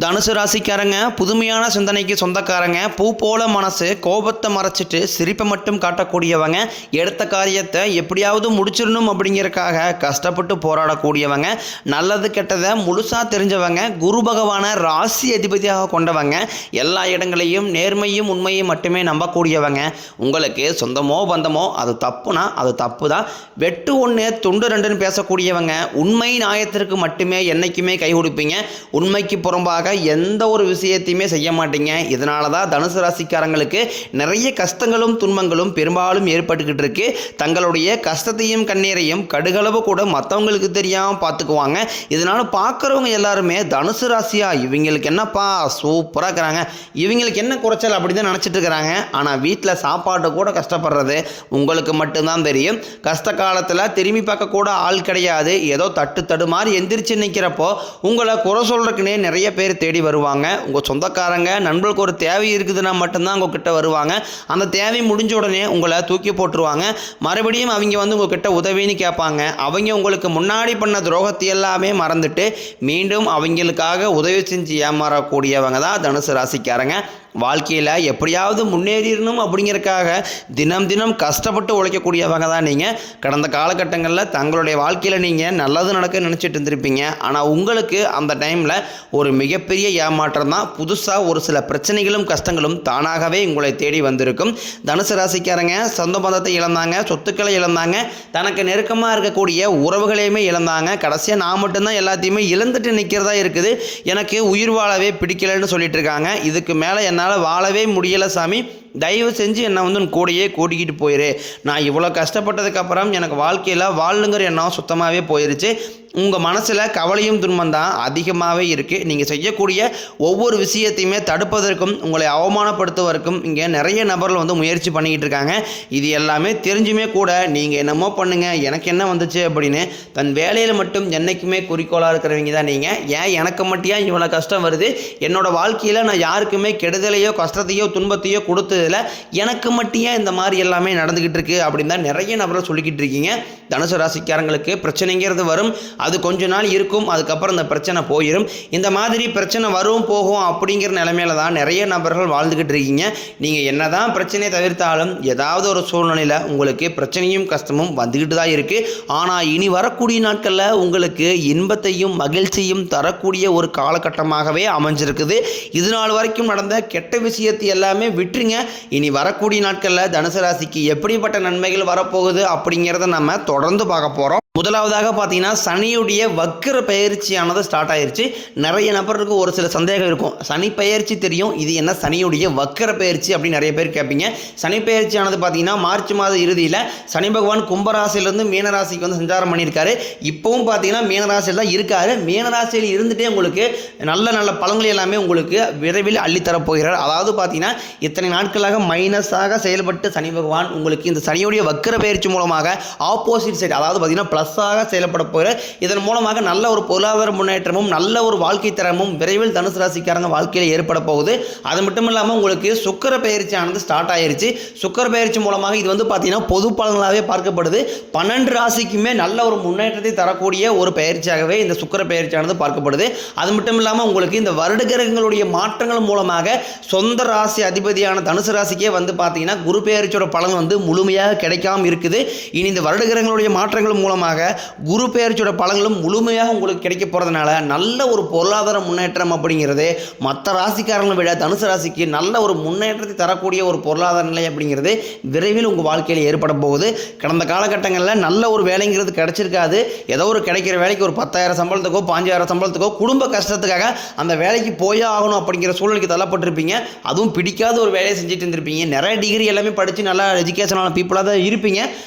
தனுசு ராசிக்காரங்க புதுமையான சிந்தனைக்கு சொந்தக்காரங்க, பூ போல மனசு, கோபத்தை மறைச்சிட்டு சிரிப்பை மட்டும் காட்டக்கூடியவங்க, எடுத்த காரியத்தை எப்படியாவது முடிச்சிடணும் அப்படிங்கிறதுக்காக கஷ்டப்பட்டு போராடக்கூடியவங்க, நல்லது கெட்டதை முழுசாக தெரிஞ்சவங்க, குரு பகவானை ராசி அதிபதியாக கொண்டவங்க, எல்லா இடங்களையும் நேர்மையும் உண்மையும் மட்டுமே நம்பக்கூடியவங்க. உங்களுக்கு சொந்தமோ பந்தமோ அது தப்புனா அது தப்பு தான், வெட்டு ஒன்று துண்டு ரெண்டுன்னு பேசக்கூடியவங்க, உண்மை நியாயத்திற்கு மட்டுமே என்றைக்குமே கை கொடுப்பீங்க, உண்மைக்கு புறம்பாக எந்த ஒரு விஷயத்தையுமே செய்ய மாட்டீங்க. இதனால தான் தனுசு ராசிக்காரங்களுக்கு நிறைய கஷ்டங்களும் துன்பங்களும் பெரும்பாலும் ஏற்பட்டுக்கிட்டு இருக்கு. தங்களுடைய கஷ்டத்தையும் கண்ணீரையும் கடுகளவு கூட மற்றவங்களுக்கு தெரியாமல் பார்த்துக்குவாங்க. இதனால பார்க்குறவங்க எல்லாருமே தனுசு ராசியா இவங்களுக்கு என்னப்பா சூப்பராக இருக்கிறாங்க, இவங்களுக்கு என்ன குறைச்சல் அப்படி தான் நினச்சிட்டு இருக்கிறாங்க. ஆனால் வீட்டில் சாப்பாடு கூட கஷ்டப்படுறது உங்களுக்கு மட்டும்தான் தெரியும். கஷ்ட காலத்தில் திரும்பி பார்க்க கூட ஆள் கிடையாது. ஏதோ தட்டு மாதிரி எந்திரிச்சு நிற்கிறப்போ உங்களை குறை சொல்றதுக்குன்னே நிறைய பேர் தேடி வருவாங்க. உங்கள் சொந்தக்காரங்க நண்பர்களுக்கு ஒரு தேவை இருக்குதுன்னா மட்டும்தான் உங்ககிட்ட வருவாங்க. அந்த தேவை முடிஞ்ச உடனே உங்களை தூக்கி போட்டுருவாங்க. மறுபடியும் அவங்க உங்ககிட்ட உதவின்னு கேட்பாங்க. அவங்க உங்களுக்கு முன்னாடி பண்ண துரோகத்தை எல்லாமே மறந்துட்டு மீண்டும் அவங்களுக்காக உதவி செஞ்சு ஏமாறக்கூடியவங்க தான் தனுசு ராசிக்காரங்க. வாழ்க்கையில் எப்படியாவது முன்னேறிடணும் அப்படிங்கிறதுக்காக தினம் தினம் கஷ்டப்பட்டு உழைக்கக்கூடியவங்க தான் நீங்கள். கடந்த காலகட்டங்களில் தங்களுடைய வாழ்க்கையில் நீங்கள் நல்லது நடக்க நினச்சிட்டு இருந்திருப்பீங்க. ஆனால் உங்களுக்கு அந்த டைமில் ஒரு மிகப்பெரிய ஏமாற்றம் தான். புதுசாக ஒரு சில பிரச்சனைகளும் கஷ்டங்களும் தானாகவே உங்களை தேடி வந்திருக்கும். தனுசு ராசிக்காரங்க சொந்த பந்தத்தை இழந்தாங்க, சொத்துக்களை இழந்தாங்க, தனக்கு நெருக்கமாக இருக்கக்கூடிய உறவுகளையுமே இழந்தாங்க. கடைசியாக நான் மட்டும்தான் எல்லாத்தையுமே இழந்துட்டு நிற்கிறதா இருக்குது, எனக்கு உயிர் வாழவே பிடிக்கலைன்னு சொல்லிட்டு இருக்காங்க. இதுக்கு மேலே என்னால் வாழவே முடியலை சாமி, தயவு செஞ்சு என்னை கூடையே கூட்டிக்கிட்டு போயிரு. நான் இவ்வளோ கஷ்டப்பட்டதுக்கப்புறம் எனக்கு வாழ்க்கையில் வாழணுங்கிற எண்ணம் சுத்தமாகவே போயிடுச்சு. உங்கள் மனசில் கவலையும் துன்பம் தான் அதிகமாகவே இருக்குது. நீங்கள் செய்யக்கூடிய ஒவ்வொரு விஷயத்தையுமே தடுப்பதற்கும் உங்களை அவமானப்படுத்துவதற்கும் இங்கே நிறைய நபர்கள் முயற்சி பண்ணிக்கிட்டு இருக்காங்க. இது எல்லாமே தெரிஞ்சுமே கூட நீங்கள் என்னமோ பண்ணுங்கள், எனக்கு என்ன வந்துச்சு அப்படின்னு தன் வேலையில் மட்டும் என்றைக்குமே குறிக்கோளாக இருக்கிறவங்க தான் நீங்கள். ஏன் எனக்கு மட்டும் இவ்வளோ கஷ்டம் வருது, என்னோடய வாழ்க்கையில் நான் யாருக்குமே கெடுதலையோ கஷ்டத்தையோ துன்பத்தையோ கொடுத்ததில்லை, எனக்கு மட்டும் இந்த மாதிரி எல்லாமே நடந்துக்கிட்டு இருக்கு அப்படின்னு தான் நிறைய நபர்கள் சொல்லிக்கிட்டு இருக்கீங்க. தனுசு ராசிக்காரங்களுக்கு பிரச்சனைங்கிறது வரும், அது கொஞ்ச நாள் இருக்கும், அதுக்கப்புறம் இந்த பிரச்சனை போயிடும். இந்த மாதிரி பிரச்சனை வரும் போகும் அப்படிங்கிற நிலைமையில தான் நிறைய நபர்கள் வாழ்ந்துக்கிட்டு இருக்கீங்க. நீங்கள் என்ன தான் பிரச்சனையை தவிர்த்தாலும் ஏதாவது ஒரு சூழ்நிலையில் உங்களுக்கு பிரச்சனையும் கஷ்டமும் வந்துக்கிட்டு தான் இருக்குது. ஆனால் இனி வரக்கூடிய நாட்களில் உங்களுக்கு இன்பத்தையும் மகிழ்ச்சியும் தரக்கூடிய ஒரு காலகட்டமாகவே அமைஞ்சிருக்குது. இது நாள் வரைக்கும் நடந்த கெட்ட விஷயத்தை எல்லாமே விட்டுருங்க. இனி வரக்கூடிய நாட்களில் தனுசு ராசிக்கு எப்படிப்பட்ட நன்மைகள் வரப்போகுது அப்படிங்கிறத நம்ம தொடர்ந்து பார்க்க போகிறோம். முதலாவதாக பார்த்தீங்கன்னா சனியுடைய வக்கர பயிற்சியானது ஸ்டார்ட் ஆயிடுச்சு. நிறைய நபருக்கு ஒரு சில சந்தேகம் இருக்கும், சனி பயிற்சி தெரியும், இது என்ன சனியுடைய வக்கர பயிற்சி அப்படின்னு நிறைய பேர் கேட்பீங்க. சனி பயிற்சியானது பார்த்தீங்கன்னா மார்ச் மாத இறுதியில் சனி பகவான் கும்பராசிலிருந்து மீனராசிக்கு சஞ்சாரம் பண்ணியிருக்காரு. இப்போவும் பார்த்தீங்கன்னா மீனராசியில் தான் இருக்காரு. மீனராசியில் இருந்துகிட்டே உங்களுக்கு நல்ல நல்ல பலன்கள் எல்லாமே உங்களுக்கு விரைவில் அள்ளித்தரப் போகிறார். அதாவது பார்த்தீங்கன்னா இத்தனை நாட்களாக மைனஸாக செயல்பட்டு சனி பகவான் உங்களுக்கு இந்த சனியுடைய வக்கர பயிற்சி மூலமாக ஆப்போசிட் சைடு, அதாவது பார்த்தீங்கன்னா ப்ளஸ்ஸாக செயல்பட போகிற, இதன் மூலமாக நல்ல ஒரு பொருளாதார முன்னேற்றமும் நல்ல ஒரு வாழ்க்கை தரமும் விரைவில் தனுசு ராசிக்காரங்க வாழ்க்கையில் ஏற்பட போகுது. அது மட்டும் இல்லாமல் உங்களுக்கு சுக்கிர பயிற்சியானது ஸ்டார்ட் ஆயிருச்சு. சுக்கிர பயிற்சி மூலமாக இது பார்த்தீங்கன்னா பொது பலன்களாகவே பார்க்கப்படுது. 12 ராசிக்குமே நல்ல ஒரு முன்னேற்றத்தை தரக்கூடிய ஒரு பயிற்சியாகவே இந்த சுக்கிர பயிற்சியானது பார்க்கப்படுது. அது மட்டும் இல்லாமல் உங்களுக்கு இந்த வருட கிரகங்களுடைய மாற்றங்கள் மூலமாக சொந்த ராசி அதிபதியான தனுசு ராசிக்கே பார்த்தீங்கன்னா குரு பயிற்சியோட பலன் முழுமையாக கிடைக்காம இருக்குது. இனி இந்த வருட கிரகங்களுடைய மாற்றங்கள் மூலமாக குரு பெயர்ச்சியோட பலன்களும் முழுமையாக உங்களுக்கு கிடைக்க போகிறதுனால நல்ல ஒரு பொருளாதார முன்னேற்றம் அப்படிங்கிறது மற்ற ராசிக்காரங்களை விட தனுசு ராசிக்கு நல்ல ஒரு முன்னேற்றத்தை தரக்கூடிய ஒரு பொருளாதார நிலை அப்படிங்கிறது விரைவில் உங்கள் வாழ்க்கையில் ஏற்பட போகுது. கடந்த காலகட்டங்களில் நல்ல ஒரு வேலைங்கிறது கிடைச்சிருக்காது. ஏதோ ஒரு கிடைக்கிற வேலைக்கு ஒரு 10,000 சம்பளத்துக்கோ 5,000 சம்பளத்துக்கோ குடும்ப கஷ்டத்துக்காக அந்த வேலைக்கு போயே ஆகணும் அப்படிங்கிற சூழ்நிலைக்கு தள்ளப்பட்டிருப்பீங்க. அதுவும் பிடிக்காத ஒரு வேலையை செஞ்சுட்டு இருந்திருப்பீங்க. நிறைய டிகிரி எல்லாமே படித்து நல்லா எஜுகேஷனான பீப்புளாக தான் இருப்பீங்க.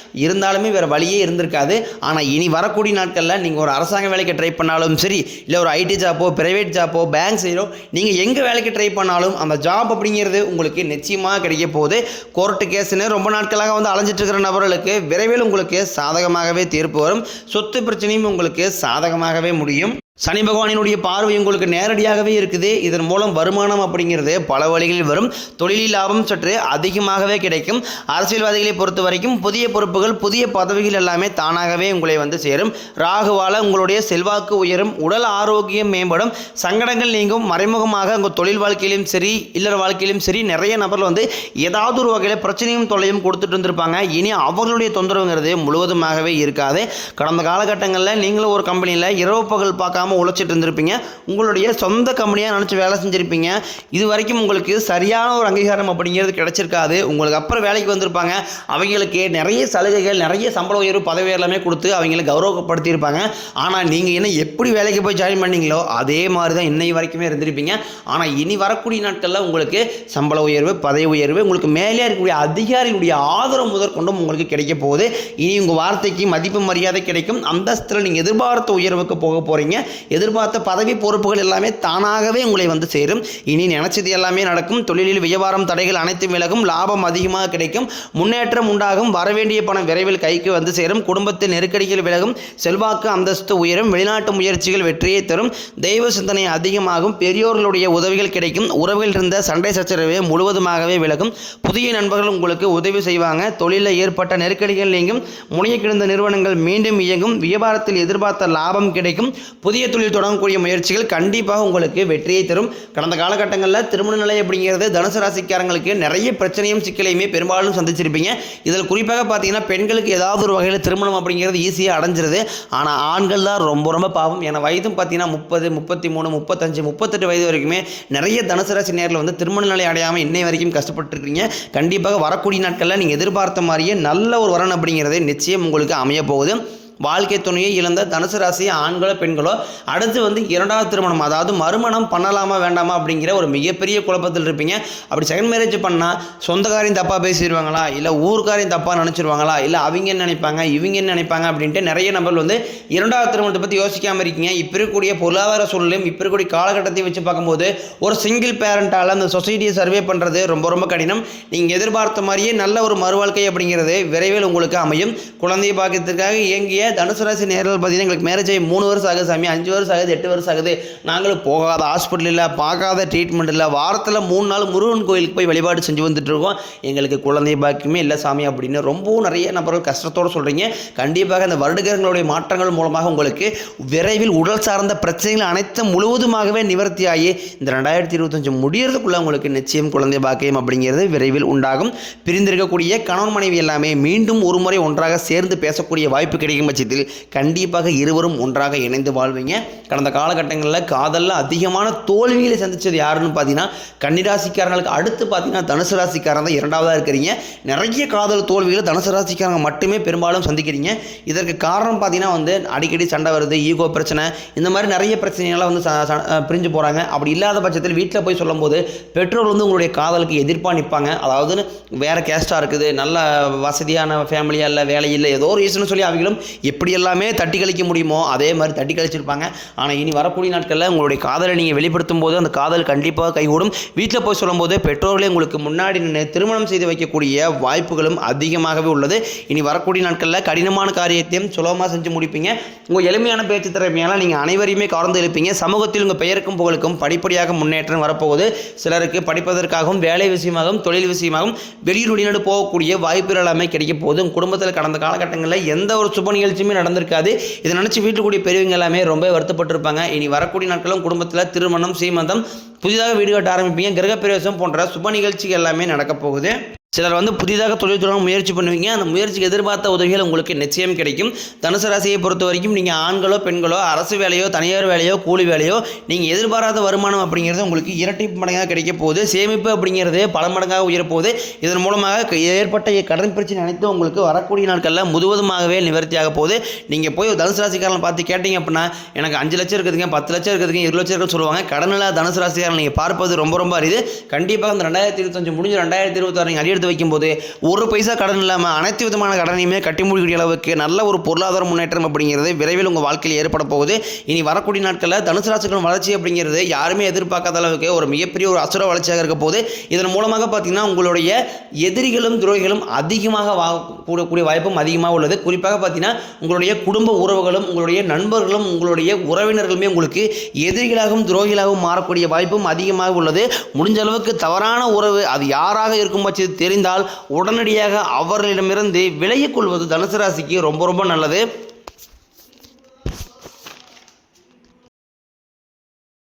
இருந்தாலுமே வேறு வழியே இருந்திருக்காது. ஆனால் இனி வரக்கூடிய நாட்களில் நீங்கள் ஒரு அரசாங்க வேலைக்கு ட்ரை பண்ணாலும் சரி, இல்லை ஒரு ஐடி ஜாப்போ பிரைவேட் ஜாப்போ பேங்க் சைடோ நீங்கள் எங்கே வேலைக்கு ட்ரை பண்ணாலும் அந்த ஜாப் அப்படிங்கிறது உங்களுக்கு நிச்சயமாக கிடைக்க போகுது. கோர்ட்டு கேஸுன்னு ரொம்ப நாட்களாக அலைஞ்சிட்டு இருக்கிற நபர்களுக்கு விரைவில் உங்களுக்கு சாதகமாகவே தீர்ப்பு வரும். சொத்து பிரச்சனையும் உங்களுக்கு சாதகமாகவே முடியும். சனி பகவானினுடைய பார்வை உங்களுக்கு நேரடியாகவே இருக்குது. இதன் மூலம் வருமானம் அப்படிங்கிறது பல வழிகளில் வரும். தொழிலில் லாபம் சற்று அதிகமாகவே கிடைக்கும். அரசியல்வாதிகளை பொறுத்த வரைக்கும் புதிய பொறுப்புகள், புதிய பதவிகள் எல்லாமே தானாகவே உங்களை வந்து சேரும். ராகுவால உங்களுடைய செல்வாக்கு உயரும், உடல் ஆரோக்கியம் மேம்படும், சங்கடங்கள் நீங்கும். மறைமுகமாக உங்கள் தொழில் வாழ்க்கையிலும் சரி, இல்லற வாழ்க்கையிலும் சரி, நிறைய நபர்கள் வந்து ஏதாவது ஒரு வகையில் பிரச்சனையும் தொல்லையும் கொடுத்துட்டு இருந்திருப்பாங்க. இனி அவர்களுடைய தொந்தரவுங்கிறது முழுவதுமாகவே இருக்காது. கடந்த காலகட்டங்களில் நீங்களும் ஒரு கம்பெனியில் இரவு பகல் பார்க்காம உழைச்சிட்டு இருந்திருப்பீங்க. உங்களுடைய சொந்த கம்பெனியாக நினச்சி வேலை செஞ்சுருப்பீங்க. இது வரைக்கும் உங்களுக்கு சரியான ஒரு அங்கீகாரம் அப்படிங்கிறது கிடைச்சிருக்காது. உங்களுக்கு அப்புறம் வேலைக்கு வந்திருப்பாங்க. அவங்களுக்கு நிறைய சலுகைகள், நிறைய சம்பள உயர்வு, பதவி எல்லாமே கொடுத்து அவங்களை கௌரவப்படுத்தியிருப்பாங்க. ஆனால் நீங்கள் என்ன எப்படி வேலைக்கு போய் ஜாயின் பண்ணீங்களோ அதே மாதிரி தான் இன்னை வரைக்குமே இருந்திருப்பீங்க. ஆனால் இனி வரக்கூடிய நாட்களில் உங்களுக்கு சம்பள உயர்வு, பதவி உயர்வு, உங்களுக்கு மேலே இருக்கக்கூடிய அதிகாரிகளுடைய ஆதரவு முதற்கொண்டும் உங்களுக்கு கிடைக்க போகுது. இனி உங்கள் வார்த்தைக்கு மதிப்பு மரியாதை கிடைக்கும். அந்தஸ்தில் நீங்கள் எதிர்பார்த்த உயர்வுக்கு போக போகிறீங்க. எதிர்பார்த்த பதவி பொறுப்புகள் எல்லாமே தானாகவே உங்களை வந்து சேரும். இனி நினைச்சது எல்லாமே நடக்கும். தொழிலில் வியாபாரம் தடைகள் அனைத்தும் விலகும். லாபம் அதிகமாக கிடைக்கும். முன்னேற்றம் உண்டாகும். வரவேண்டிய பணம் விரைவில் கைக்கு வந்து சேரும். குடும்பத்தில் நெருக்கடிகள் விலகும். செல்வாக்கு அந்தஸ்து உயரும். வெளிநாட்டு முயற்சிகள் வெற்றியை தரும். தெய்வ சிந்தனை அதிகமாகும். பெரியோர்களுடைய உதவிகள் கிடைக்கும். உறவுகள் இருந்த சண்டை சச்சரவு முழுவதுமாகவே விலகும். புதிய நண்பர்கள் உங்களுக்கு உதவி செய்வாங்க. தொழிலில் ஏற்பட்ட நெருக்கடிகள் நீங்கும். முனைய கிடந்த நிறுவனங்கள் மீண்டும் இயங்கும். வியாபாரத்தில் எதிர்பார்த்த லாபம் கிடைக்கும். புதிய தொழில் தொடங்கக்கூடிய முயற்சிகள் கண்டிப்பாக உங்களுக்கு வெற்றியை தரும். கடந்த காலகட்டங்களில் திருமண நிலை அப்படிங்கிறது தனுசு ராசிக்காரங்களுக்கு நிறைய பிரச்சனையும் சிக்கலையுமே பெரும்பாலும் சந்திச்சிருப்பீங்க. இதில் குறிப்பாக பார்த்தீங்கன்னா பெண்களுக்கு ஏதாவது ஒரு வகையில் திருமணம் அப்படிங்கிறது ஈஸியாக அடைஞ்சிருது. ஆனால் ஆண்கள் தான் ரொம்ப ரொம்ப பாவம். ஏன்னா வயதும் பார்த்தீங்கன்னா 30, 33, 35, 38 வயது வரைக்குமே நிறைய தனுசு ராசி நேரில் வந்து திருமண நிலை அடையாமல் இன்னை வரைக்கும் கஷ்டப்பட்டுருக்கீங்க. கண்டிப்பாக வரக்கூடிய நாட்களில் நீங்கள் எதிர்பார்த்த மாதிரியே நல்ல ஒரு வரன் அப்படிங்கிறது நிச்சயம் உங்களுக்கு அமைய போகுது. வாழ்க்கை துணையை இழந்த தனுசு ராசி ஆண்களோ பெண்களோ அடுத்து வந்து இரண்டாவது திருமணம், அதாவது மறுமணம் பண்ணலாமா வேண்டாமா அப்படிங்கிற ஒரு மிகப்பெரிய குழப்பத்தில் இருப்பீங்க. அப்படி செகண்ட் மேரேஜ் பண்ணால் சொந்தக்காரையும் தப்பாக பேசிடுவாங்களா, இல்லை ஊருக்காரையும் தப்பாக நினச்சிருவாங்களா, இல்லை அவங்க என்ன நினைப்பாங்க, இவங்க என்ன நினைப்பாங்க அப்படின்ட்டு நிறைய நபர்கள் வந்து இரண்டாவது திருமணத்தை பற்றி யோசிக்காமல் இருக்கீங்க. இப்போ இருக்கக்கூடிய பொருளாதார சூழ்நிலையும் இப்போ இருக்கக்கூடிய காலகட்டத்தை வச்சு பார்க்கும்போது ஒரு சிங்கிள் பேரண்டால் அந்த சொசைட்டியை சர்வே பண்ணுறது ரொம்ப ரொம்ப கடினம். நீங்கள் எதிர்பார்த்த மாதிரியே நல்ல ஒரு மறுவாழ்க்கை அப்படிங்கிறது விரைவில் உங்களுக்கு அமையும். குழந்தையை பார்க்கறதுக்காக இயங்கிய தனுசு ராசி நேரில் பார்த்தீங்கன்னா எங்களுக்கு மேரேஜ் ஆகி 3 வருஷம் ஆகுது சாமி, 5 வருஷம் ஆகுது, 8 வருஷம் ஆகுது, நாங்களும் போகாத ஹாஸ்பிட்டல் இல்லை, பார்க்காத ட்ரீட்மெண்ட் இல்லை, வாரத்தில் 3 நாள் முருகன் கோயிலுக்கு போய் வழிபாடு செஞ்சு வந்துட்டு இருக்கோம், எங்களுக்கு குழந்தை பாக்கியமே இல்லை சாமி அப்படின்னு ரொம்பவும் நிறைய நபர்கள் கஷ்டத்தோடு சொல்கிறீங்க. கண்டிப்பாக அந்த வருடங்களுடைய மாற்றங்கள் மூலமாக உங்களுக்கு விரைவில் உடல் சார்ந்த பிரச்சனைகள் அனைத்தும் முழுவதுமாகவே நிவர்த்தியாகி இந்த 2025 முடியறதுக்குள்ளே உங்களுக்கு நிச்சயம் குழந்தை பாக்கியம் அப்படிங்கிறது விரைவில் உண்டாகும். பிரிந்திருக்கக்கூடிய கணவன் மனைவி எல்லாமே மீண்டும் ஒரு முறை ஒன்றாக சேர்ந்து பேசக்கூடிய வாய்ப்பு கிடைக்கும் பட்சத்தில் கண்டிப்பாக இருவரும் ஒன்றாக இணைந்து வாழ்வீங்க. கடந்த காலகட்டங்களில் காதலில் அதிகமான தோல்விகளை சந்தித்தது யாருன்னு பார்த்தீங்கன்னா கன்னிராசிக்காரங்களுக்கு அடுத்து பார்த்தீங்கன்னா தனுசு ராசிக்காரங்க தான் இரண்டாவதாக இருக்கிறீங்க. நிறைய காதல் தோல்விகளை தனுசு ராசிக்காரங்க மட்டுமே பெரும்பாலும் சந்திக்கிறீங்க. இதற்கு காரணம் பார்த்தீங்கன்னா வந்து அடிக்கடி சண்டை வருது, ஈகோ பிரச்சனை, இந்த மாதிரி நிறைய பிரச்சனைகள்லாம் வந்து பிரிஞ்சு போகிறாங்க. அப்படி இல்லாத பட்சத்தில் வீட்டில் போய் சொல்லும்போது பெற்றோர் வந்து உங்களுடைய காதலுக்கு எதிர்ப்பாக நிற்பாங்க. அதாவது வேறு கேஸ்ட்டாக இருக்குது, நல்ல வசதியான ஃபேமிலியாக இல்லை, வேலை இல்லை, ஏதோ ஒரு ரீசன் சொல்லி அவங்களும் எப்படி எல்லாமே தட்டி கழிக்க முடியுமோ அதே மாதிரி தட்டி கழிச்சிருப்பாங்க. ஆனால் இனி வரக்கூடிய நாட்களில் உங்களுடைய காதலை நீங்கள் வெளிப்படுத்தும் போது அந்த காதல் கண்டிப்பாக கைகூடும். வீட்டில் போய் சொல்லும்போது பெற்றோர்களே உங்களுக்கு முன்னாடி நின்று திருமணம் செய்து வைக்கக்கூடிய வாய்ப்புகளும் அதிகமாகவே உள்ளது. இனி வரக்கூடிய நாட்களில் கடினமான காரியத்தையும் சுலபமாக செஞ்சு முடிப்பீங்க. உங்கள் எளிமையான பேச்சு திறமையால் நீங்கள் அனைவரையுமே கவர்ந்து எழுப்பீங்க. சமூகத்தில் உங்கள் பெயருக்கும் புகழுக்கும் படிப்படியாக முன்னேற்றம் வரப்போகுது. சிலருக்கு படிப்பதற்காகவும் வேலை விஷயமாகவும் தொழில் விஷயமாகவும் வெளியூர் வெளிநாடு போகக்கூடிய வாய்ப்புகள் எல்லாமே கிடைக்க போகுது. உங்கள் குடும்பத்தில் கடந்த காலகட்டங்களில் எந்த ஒரு சுப நிகழ்ச்சியுமே நடந்திருக்காது. இதை நினச்சி வீட்டுக்கூடிய பெரியவங்க எல்லாமே ரொம்ப வருத்தப்பட்டிருப்பாங்க. இனி வரக்கூடிய நாட்களும் குடும்பத்தில் திருமணம், சீமந்தம், புதிதாக வீடு கட்ட ஆரம்பிப்பீங்க. கிரகப்பிரவேசம் போன்ற சுப நிகழ்ச்சிகள் எல்லாமே நடக்க போகுது. சிலர் வந்து புதிதாக தொழில் தொடங்க முயற்சி பண்ணுவீங்க. அந்த முயற்சிக்கு எதிர்பார்த்த உதவிகள் உங்களுக்கு நிச்சயம் கிடைக்கும். தனுசு ராசியை பொறுத்த வரைக்கும் நீங்கள் ஆண்களோ பெண்களோ அரசு வேலையோ தனியார் வேலையோ கூலி வேலையோ நீங்கள் எதிர்பாராத வருமானம் அப்படிங்கிறது உங்களுக்கு இரட்டிப்பு மடங்காக கிடைக்க போகுது. சேமிப்பு அப்படிங்கிறது பல மடங்காக உயரப்போகுது. இதன் மூலமாக ஏற்பட்ட கடன் பிரச்சனை அனைத்தும் உங்களுக்கு வரக்கூடிய நாட்களில் முழுவதுமாகவே நிவர்த்தியாக போகுது. நீங்கள் போய் தனுசு ராசிக்காரன் பார்த்து கேட்டீங்க அப்படின்னா எனக்கு 5 லட்சம் இருக்குதுங்க, 10 லட்சம் இருக்குதுங்க, 20 லட்சம் இருக்குன்னு சொல்லுவாங்க. கடனில் தனுசு ராசிக்காரன் நீங்கள் பார்ப்பது ரொம்ப ரொம்ப அரிது. கண்டிப்பாக இந்த 2025 முடிஞ்சு 2026 நீங்கள் எடுத்து வைக்கும்போது ஒரு பைசா கடன் இல்லாமல் அனைத்து விதமான கடனையுமே கட்டி முடிக்கக்கூடிய அளவுக்கு நல்ல ஒரு பொருளாதார முன்னேற்றம் அப்படிங்கிறது விரைவில் உங்கள் வாழ்க்கையில் ஏற்பட போகுது. இனி வரக்கூடிய நாட்களில் தனுசு ராசிக்கான வளர்ச்சி அப்படிங்கிறது யாருமே எதிர்பார்க்காத அளவுக்கு ஒரு மிகப்பெரிய ஒரு அசுர வளர்ச்சியாக இருக்க போது. இதன் மூலமாக பார்த்தீங்கன்னா உங்களுடைய எதிரிகளும் துரோகிகளும் அதிகமாக கூடக்கூடிய வாய்ப்பும் அதிகமாக உள்ளது. குறிப்பாக பார்த்தீங்கன்னா உங்களுடைய குடும்ப உறவுகளும் உங்களுடைய நண்பர்களும் உங்களுடைய உறவினர்களுமே உங்களுக்கு எதிரிகளாகவும் துரோகிகளாகவும் மாறக்கூடிய வாய்ப்பும் அதிகமாக உள்ளது. முடிஞ்ச அளவுக்கு தவறான உறவு அது யாராக இருக்கும் பட்சத்தில் தெரிந்தால் உடனடியாக அவர்களிடமிருந்து விலகிக் கொள்வது தனுசு ராசிக்கு ரொம்ப ரொம்ப நல்லது.